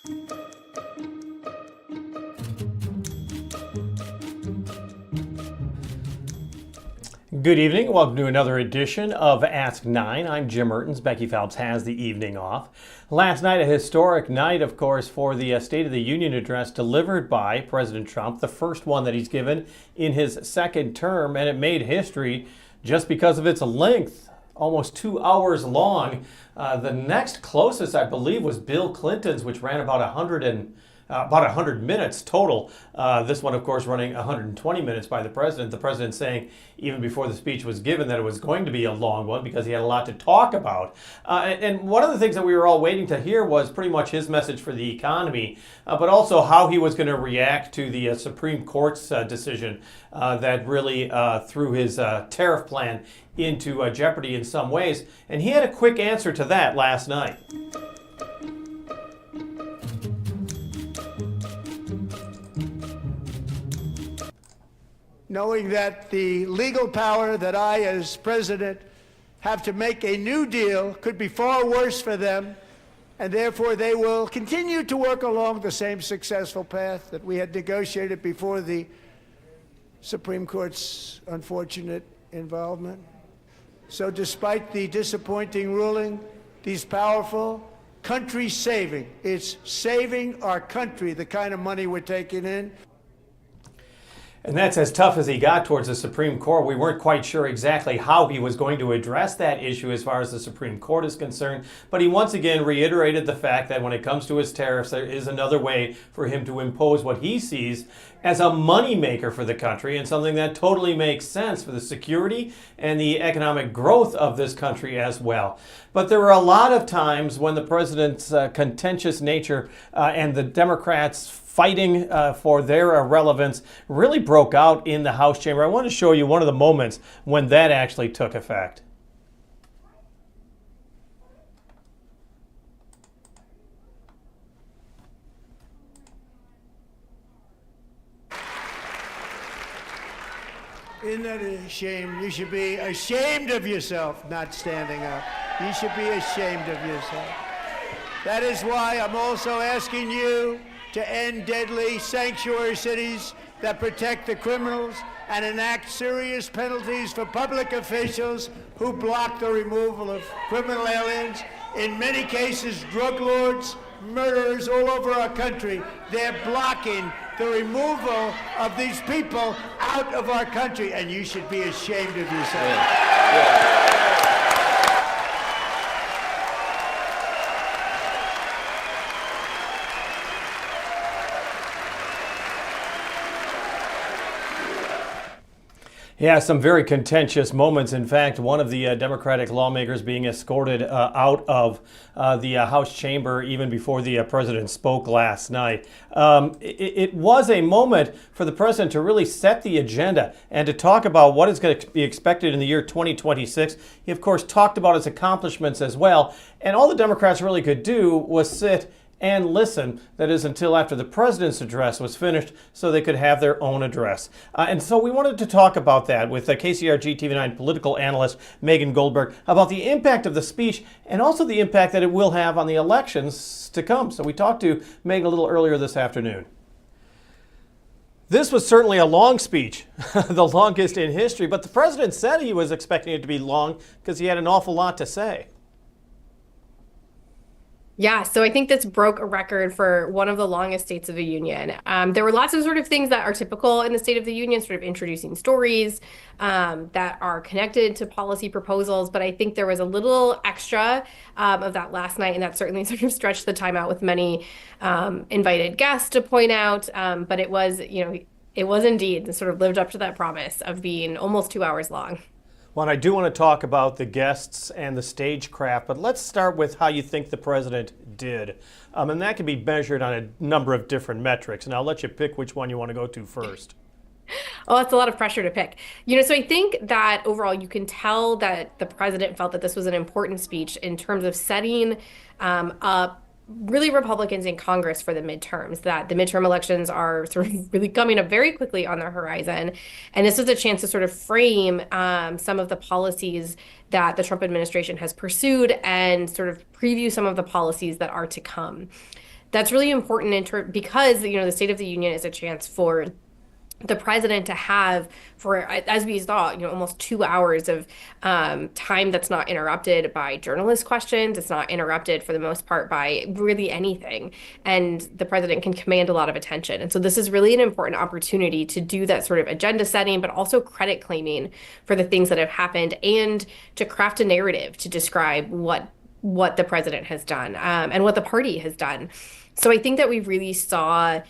Good evening. Welcome to another edition of Ask 9. I'm Jim Mertens. Becky Phelps has the evening off. Last night, a historic night, of course, for the State of the Union address delivered by President Trump, the first one that he's given in his second term, and it made history just because of its length. Almost 2 hours long. The next closest, I believe, was Bill Clinton's, which ran about 100 minutes total. This one, of course, running 120 minutes by the president. The president saying, even before the speech was given, that it was going to be a long one because he had a lot to talk about. And one of the things that we were all waiting to hear was pretty much his message for the economy, but also how he was going to react to the Supreme Court's decision that really threw his tariff plan into jeopardy in some ways. And he had a quick answer to that last night. Knowing that the legal power that I, as president, have to make a new deal could be far worse for them, and therefore they will continue to work along the same successful path that we had negotiated before the Supreme Court's unfortunate involvement. So despite the disappointing ruling, these powerful, country-saving, it's saving our country, the kind of money we're taking in. And that's as tough as he got towards the Supreme Court. We weren't quite sure exactly how he was going to address that issue as far as the Supreme Court is concerned. But he once again reiterated the fact that when it comes to his tariffs, there is another way for him to impose what he sees as a moneymaker for the country and something that totally makes sense for the security and the economic growth of this country as well. But there were a lot of times when the president's contentious nature and the Democrats' fighting for their relevance really broke out in the House chamber. I want to show you one of the moments when that actually took effect. Isn't that a shame? You should be ashamed of yourself not standing up. You should be ashamed of yourself. That is why I'm also asking you to end deadly sanctuary cities that protect the criminals and enact serious penalties for public officials who block the removal of criminal aliens. In many cases, drug lords, murderers all over our country, they're blocking the removal of these people out of our country, and you should be ashamed of yourself. Yeah. Yeah, some very contentious moments. In fact, one of the Democratic lawmakers being escorted out of the House chamber even before the president spoke last night. It was a moment for the president to really set the agenda and to talk about what is going to be expected in the year 2026. He, of course, talked about his accomplishments as well. And all the Democrats really could do was sit and listen, that is, until after the president's address was finished so they could have their own address. And so we wanted to talk about that with KCRG TV9 political analyst Megan Goldberg about the impact of the speech and also the impact that it will have on the elections to come. So we talked to Megan a little earlier this afternoon. This was certainly a long speech, the longest in history, but the president said he was expecting it to be long because he had an awful lot to say. Yeah, so I think this broke a record for one of the longest States of the Union. There were lots of sort of things that are typical in the State of the Union, sort of introducing stories that are connected to policy proposals. But I think there was a little extra of that last night, and that certainly sort of stretched the time out with many invited guests to point out. But it was, it was indeed sort of lived up to that promise of being almost 2 hours long. Well, and I do want to talk about the guests and the stagecraft, but let's start with how you think the president did. And that can be measured on a number of different metrics. And I'll let you pick which one you want to go to first. Oh, that's a lot of pressure to pick. So I think that overall you can tell that the president felt that this was an important speech in terms of setting up really Republicans in Congress for the midterms, that the midterm elections are sort of really coming up very quickly on the horizon. And this is a chance to sort of frame some of the policies that the Trump administration has pursued and sort of preview some of the policies that are to come. That's really important because, the State of the Union is a chance for the president to have for, as we saw, almost 2 hours of time that's not interrupted by journalist questions. It's not interrupted for the most part by really anything. And the president can command a lot of attention. And so this is really an important opportunity to do that sort of agenda setting, but also credit claiming for the things that have happened and to craft a narrative to describe what the president has done and what the party has done. So I think that we really saw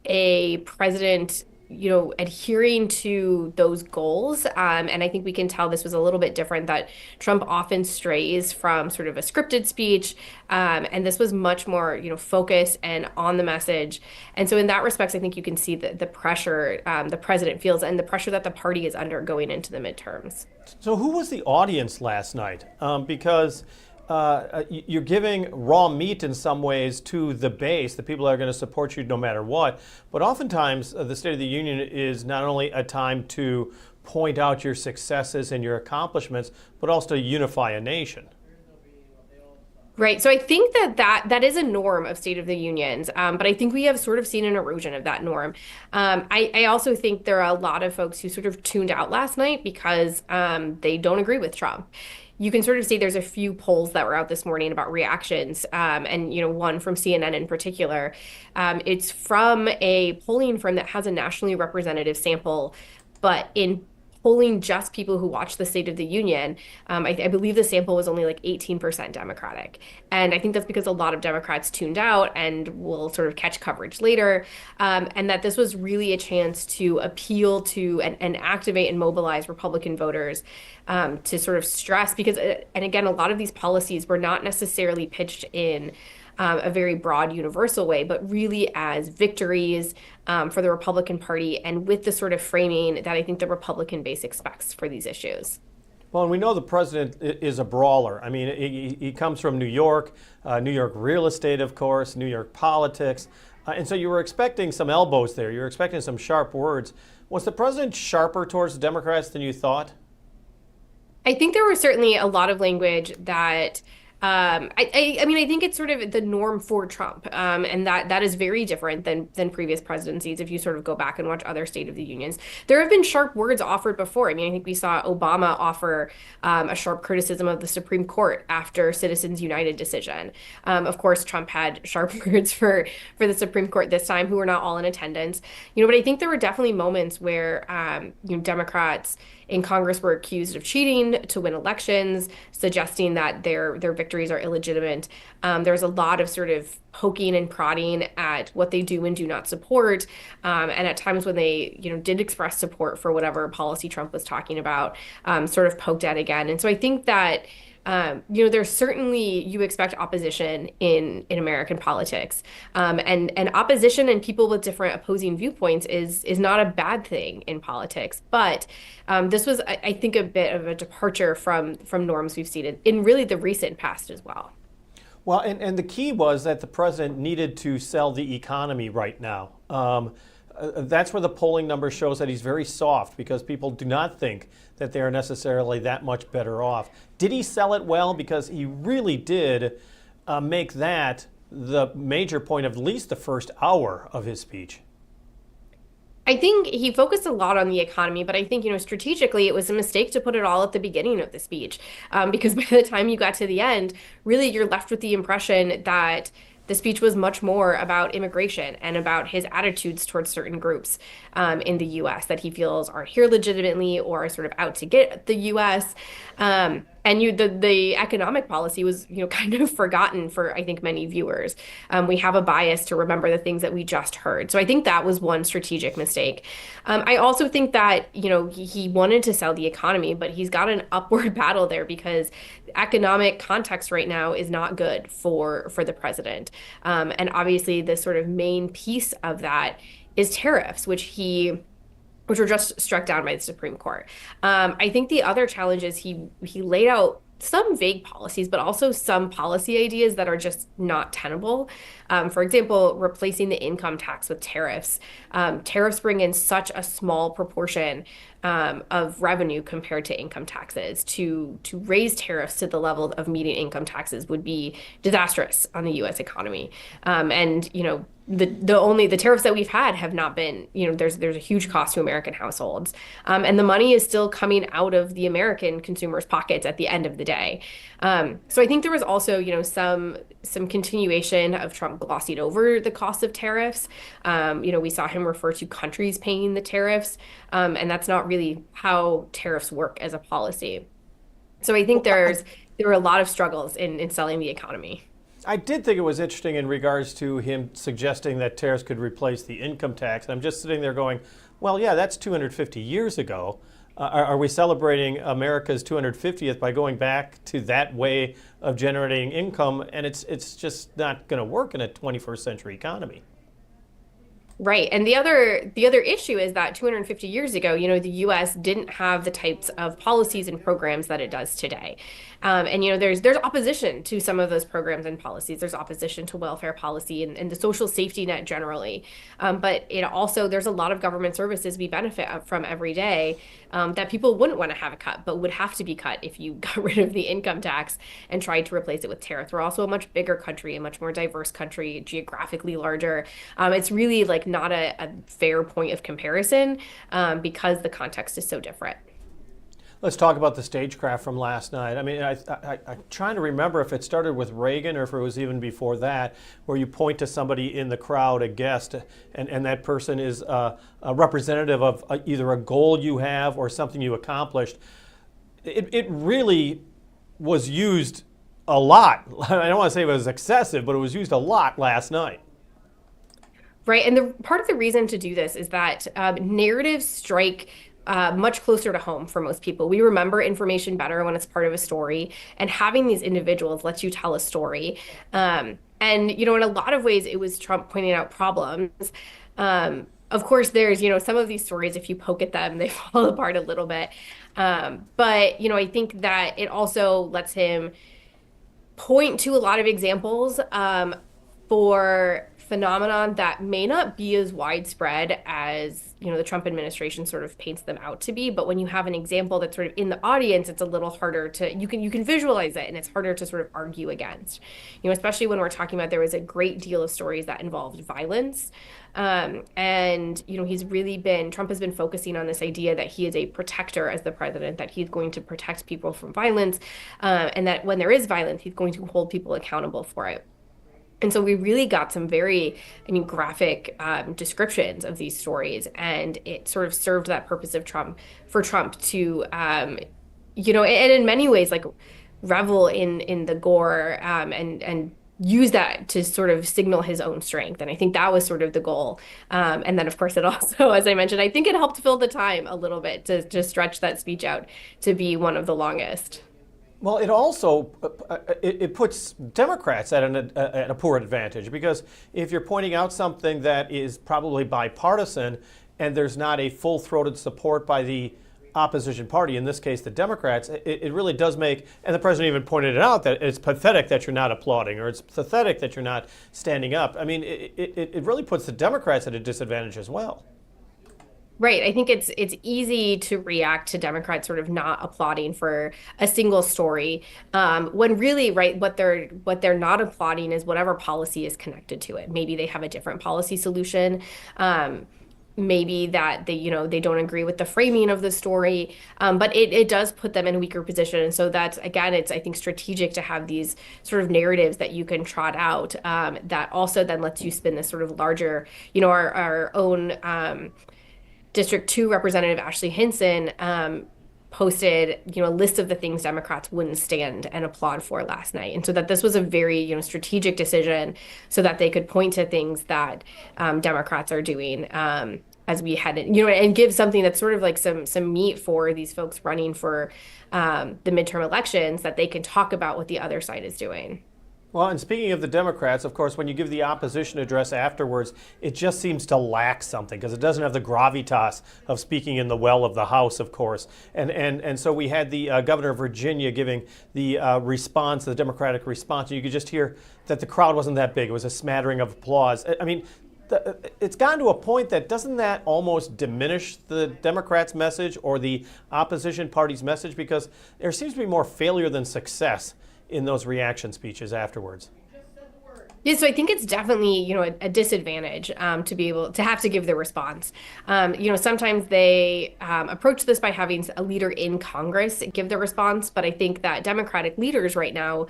a president, adhering to those goals. And I think we can tell this was a little bit different, that Trump often strays from sort of a scripted speech. And this was much more, focused and on the message. And so in that respects, I think you can see the pressure the president feels and the pressure that the party is under going into the midterms. So who was the audience last night? Because you're giving raw meat in some ways to the base, the people that are going to support you no matter what. But oftentimes, the State of the Union is not only a time to point out your successes and your accomplishments, but also to unify a nation. Right. So I think that is a norm of State of the Unions, but I think we have sort of seen an erosion of that norm. I also think there are a lot of folks who sort of tuned out last night because they don't agree with Trump. You can sort of see there's a few polls that were out this morning about reactions, and one from CNN in particular. It's from a polling firm that has a nationally representative sample, but in polling just people who watch the State of the Union, I believe the sample was only like 18% Democratic. And I think that's because a lot of Democrats tuned out and will sort of catch coverage later. And that this was really a chance to appeal to and activate and mobilize Republican voters to sort of stress, because, and again, a lot of these policies were not necessarily pitched in a very broad, universal way, but really as victories for the Republican Party and with the sort of framing that I think the Republican base expects for these issues. Well, and we know the president is a brawler. I mean, he comes from New York real estate, of course, New York politics. And so you were expecting some elbows there. You were expecting some sharp words. Was the president sharper towards the Democrats than you thought? I think there was certainly a lot of language that I mean, I think it's sort of the norm for Trump, and that is very different than previous presidencies. If you sort of go back and watch other State of the Unions, there have been sharp words offered before. I mean, I think we saw Obama offer a sharp criticism of the Supreme Court after Citizens United decision. Of course, Trump had sharp words for the Supreme Court this time, who were not all in attendance. But I think there were definitely moments where Democrats in Congress were accused of cheating to win elections, suggesting that their victories are illegitimate. There's a lot of sort of poking and prodding at what they do and do not support, and at times when they did express support for whatever policy Trump was talking about, sort of poked at again. And so I think that there's certainly, you expect opposition in American politics, and opposition and people with different opposing viewpoints is not a bad thing in politics. But this was, I think, a bit of a departure from norms we've seen in really the recent past as well. Well, and the key was that the president needed to sell the economy right now. That's where the polling number shows that he's very soft, because people do not think that they are necessarily that much better off. Did he sell it well? Because he really did make that the major point of at least the first hour of his speech. I think he focused a lot on the economy, but I think, strategically, it was a mistake to put it all at the beginning of the speech, because by the time you got to the end, really you're left with the impression that the speech was much more about immigration and about his attitudes towards certain groups in the U.S. that he feels aren't here legitimately or are sort of out to get the U.S. And the economic policy was, kind of forgotten for, I think, many viewers. We have a bias to remember the things that we just heard. So I think that was one strategic mistake. I also think that, he wanted to sell the economy, but he's got an upward battle there, because economic context right now is not good for the president. And obviously, the sort of main piece of that is tariffs, which were just struck down by the Supreme Court. I think the other challenge is he laid out some vague policies, but also some policy ideas that are just not tenable. For example, replacing the income tax with tariffs. Tariffs bring in such a small proportion of revenue compared to income taxes. To raise tariffs to the level of meeting income taxes would be disastrous on the U.S. economy. And the tariffs that we've had have not been, there's a huge cost to American households. And the money is still coming out of the American consumers' pockets at the end of the day. So I think there was also, some continuation of Trump glossing over the cost of tariffs. We saw him refer to countries paying the tariffs, and that's not really how tariffs work as a policy. So I think there were a lot of struggles in selling the economy. I did think it was interesting in regards to him suggesting that tariffs could replace the income tax. And I'm just sitting there going, well, yeah, that's 250 years ago. Are we celebrating America's 250th by going back to that way of generating income? And it's just not going to work in a 21st century economy. Right. And the other issue is that 250 years ago, the US didn't have the types of policies and programs that it does today. There's opposition to some of those programs and policies. There's opposition to welfare policy and the social safety net generally. But there's a lot of government services we benefit from every day that people wouldn't want to have a cut, but would have to be cut if you got rid of the income tax and tried to replace it with tariffs. We're also a much bigger country, a much more diverse country, geographically larger. It's really like not a fair point of comparison because the context is so different. Let's talk about the stagecraft from last night. I mean, I'm trying to remember if it started with Reagan or if it was even before that, where you point to somebody in the crowd, a guest, and that person is a representative of either a goal you have or something you accomplished. It really was used a lot. I don't want to say it was excessive, but it was used a lot last night. Right. And part of the reason to do this is that narratives strike much closer to home for most people. We remember information better when it's part of a story, and having these individuals lets you tell a story. In a lot of ways, it was Trump pointing out problems. Of course, there's, some of these stories, if you poke at them, they fall apart a little bit. I think that it also lets him point to a lot of examples for phenomenon that may not be as widespread as the Trump administration sort of paints them out to be. But when you have an example that's sort of in the audience, it's a little harder to you can visualize it, and it's harder to sort of argue against. Especially when we're talking about there was a great deal of stories that involved violence. Trump has been focusing on this idea that he is a protector as the president, that he's going to protect people from violence, and that when there is violence, he's going to hold people accountable for it. And so we really got some very, graphic descriptions of these stories, and it sort of served that purpose of Trump to, and in many ways, like revel in the gore and use that to sort of signal his own strength. And I think that was sort of the goal. And then, of course, it also, as I mentioned, I think it helped fill the time a little bit to stretch that speech out to be one of the longest. Well, it also it puts Democrats at a poor advantage, because if you're pointing out something that is probably bipartisan and there's not a full-throated support by the opposition party, in this case the Democrats, it really does make, and the president even pointed it out, that it's pathetic that you're not applauding, or it's pathetic that you're not standing up. I mean, it really puts the Democrats at a disadvantage as well. Right. I think it's easy to react to Democrats sort of not applauding for a single story, when really, right, what they're not applauding is whatever policy is connected to it. Maybe they have a different policy solution. Maybe that they don't agree with the framing of the story, but it does put them in a weaker position. And so that's, again, it's, I think, strategic to have these sort of narratives that you can trot out, that also then lets you spin this sort of larger, our own District 2 Representative Ashley Hinson posted, a list of the things Democrats wouldn't stand and applaud for last night. And so that this was a very, strategic decision so that they could point to things that Democrats are doing as we head in, and give something that's sort of like some meat for these folks running for the midterm elections, that they can talk about what the other side is doing. Well, and speaking of the Democrats, of course, when you give the opposition address afterwards, it just seems to lack something because it doesn't have the gravitas of speaking in the well of the House, of course. And so we had the governor of Virginia giving the response, the Democratic response, and you could just hear that the crowd wasn't that big. It was a smattering of applause. I mean, it's gotten to a point that doesn't that almost diminish the Democrats' message or the opposition party's message, because there seems to be more failure than success in those reaction speeches afterwards. Yeah, so I think it's definitely, a disadvantage to be able to have to give the response. Sometimes they approach this by having a leader in Congress give the response, but I think that Democratic leaders right now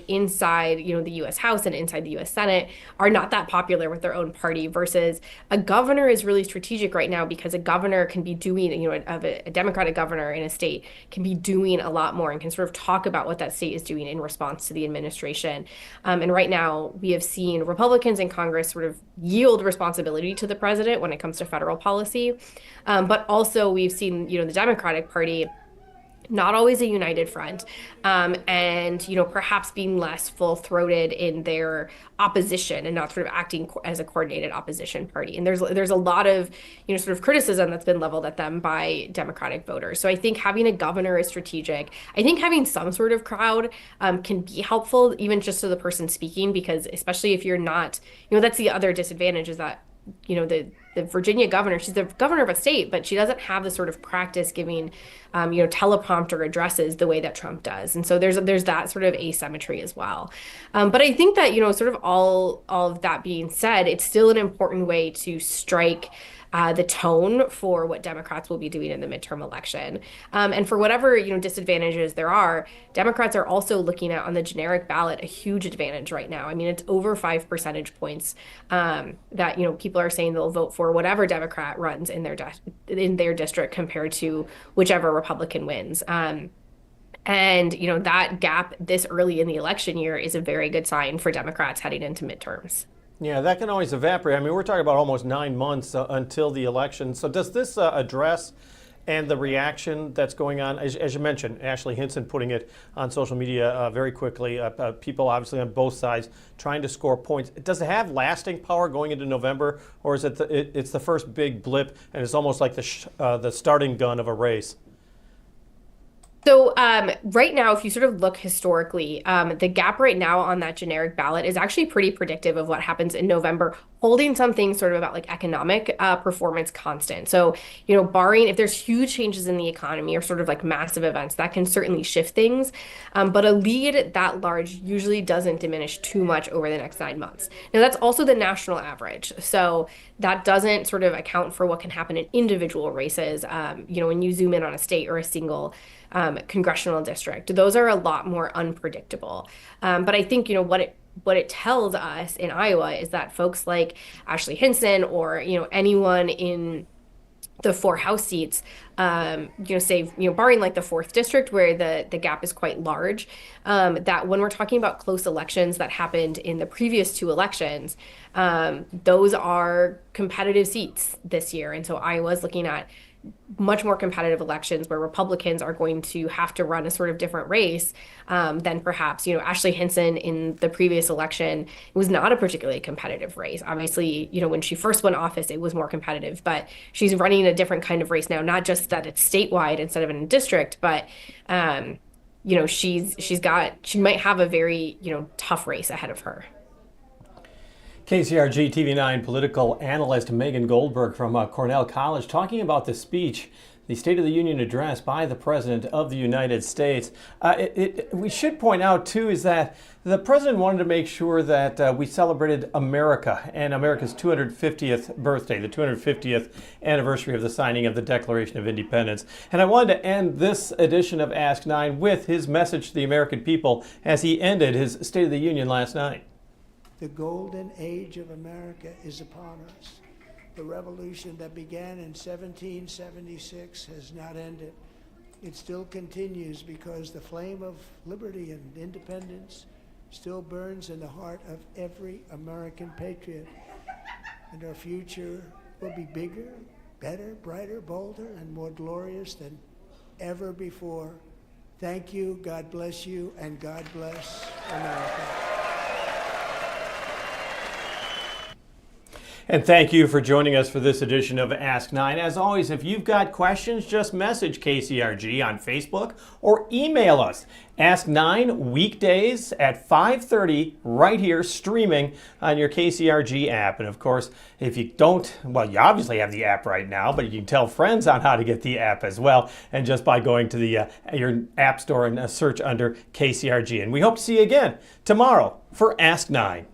inside, the U.S. House and inside the U.S. Senate are not that popular with their own party, versus a governor is really strategic right now, because a governor can be doing, a Democratic governor in a state can be doing a lot more and can sort of talk about what that state is doing in response to the administration. And right now, we have seen Republicans in Congress sort of yield responsibility to the president when it comes to federal policy. But also we've seen, the Democratic Party not always a united front, and perhaps being less full-throated in their opposition and not sort of acting as a coordinated opposition party. And there's a lot of sort of criticism that's been leveled at them by Democratic voters. So I think having a governor is strategic. I think having some sort of crowd can be helpful, even just to the person speaking, because especially if you're not, that's the other disadvantage, is that the Virginia governor, she's the governor of a state, but she doesn't have the sort of practice giving, teleprompter addresses the way that Trump does. And so there's that sort of asymmetry as well. But I think that, sort of all of that being said, it's still an important way to strike the tone for what Democrats will be doing in the midterm election. And for whatever, disadvantages there are, Democrats are also looking at, on the generic ballot, a huge advantage right now. I mean, it's over 5 percentage points that, people are saying they'll vote for whatever Democrat runs in their district compared to whichever Republican wins. And, that gap this early in the election year is a very good sign for Democrats heading into midterms. Yeah, that can always evaporate. I mean, we're talking about almost 9 months until the election. So does this address and the reaction that's going on, as you mentioned, Ashley Hinson putting it on social media very quickly, people obviously on both sides trying to score points. Does it have lasting power going into November, or is it it's the first big blip and it's almost like the starting gun of a race? So right now, if you sort of look historically, the gap right now on that generic ballot is actually pretty predictive of what happens in November, holding something sort of about like economic performance constant. So, barring if there's huge changes in the economy or sort of like massive events, that can certainly shift things. But a lead that large usually doesn't diminish too much over the next 9 months. Now, that's also the national average. So that doesn't sort of account for what can happen in individual races, when you zoom in on a state or a single congressional district. Those are a lot more unpredictable. But I think, what it tells us in Iowa is that folks like Ashley Hinson or, anyone in the 4 House seats, say, barring like the 4th district where the gap is quite large, that when we're talking about close elections that happened in the previous 2 elections, those are competitive seats this year. And so Iowa's looking at much more competitive elections where Republicans are going to have to run a sort of different race than perhaps, Ashley Hinson in the previous election. It was not a particularly competitive race. Obviously, when she first won office, it was more competitive, but she's running a different kind of race now, not just that it's statewide instead of in a district, but, she might have a very, tough race ahead of her. KCRG TV9 political analyst Megan Goldberg from Cornell College talking about the speech, the State of the Union address by the President of the United States. We should point out, too, is that the President wanted to make sure that we celebrated America and America's 250th birthday, the 250th anniversary of the signing of the Declaration of Independence. And I wanted to end this edition of Ask 9 with his message to the American people as he ended his State of the Union last night. The golden age of America is upon us. The revolution that began in 1776 has not ended. It still continues because the flame of liberty and independence still burns in the heart of every American patriot. And our future will be bigger, better, brighter, bolder, and more glorious than ever before. Thank you, God bless you, and God bless America. And thank you for joining us for this edition of Ask 9. As always, if you've got questions, just message KCRG on Facebook or email us. Ask 9 weekdays at 5:30 right here streaming on your KCRG app. And of course, if you don't, well, you obviously have the app right now, but you can tell friends on how to get the app as well. And just by going to the your app store and search under KCRG. And we hope to see you again tomorrow for Ask 9.